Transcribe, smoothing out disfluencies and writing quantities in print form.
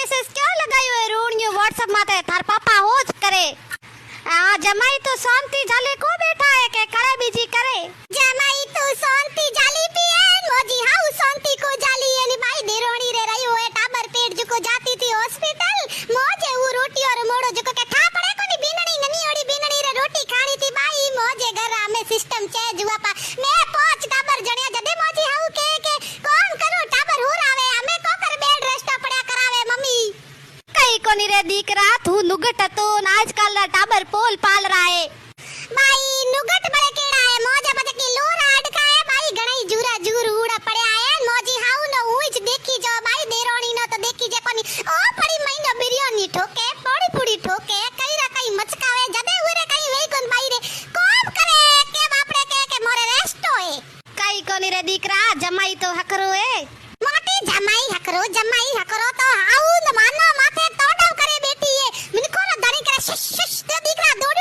status ક્યાં લગાવ્યો એ રોણિયો WhatsApp માથે તાર પાપા હોજ કરે આ જમાઈ તો શાંતિ જાલે કો બેઠા હે કે કરે બીજી કરે જમાઈ તો શાંતિ જાલી પીએ મોજી હાઉ શાંતિ को जाली एनी भाई देरोणी रे रही होए टाबर पेट जुको जाती थी हॉस्पिटल मोजे वो रोटी और मोड़ो जुको के ठा पड़े कोनी बीनणी ननी ओडी बीनणी रे रोटी खानी थी भाई मोजे घर में सिस्टम चेंज हुआ पा मैं पांच टाबर जणिया जदे मोजी हाउ के कौन करो टाबर हुर आवे हमें को कर बेड रेस्ट पड़या करावे मम्मी कई कोनी रे दीकरा तू नुगट तो आजकल ना टाबर पोल पाल रहा है भाई नुगट बड़े केड़ा है मोजे बजे की लोरा अडका है भाई गणाई जूरा जूर उड़ा पड़या है मोजी हाउ न हुई ज देखी जो भाई देरोणी न तो देखी जे कोनी ओ पड़ी महीनो बिरयानी ठोके पड़ी पुड़ी ठोके कईरा कई मचकावे जदे उरे कई वेई कोन भाई रे कोम करे के बापड़े के मोरे रेस्ट होए कई कोनी रे दीकरा जमाई तो हकरो है मोटी जमाई हकरो तो हाउ न मानो माथे तोडव करे बैठी है मिनको न धणी करे शश शश तो दीकरा दौड़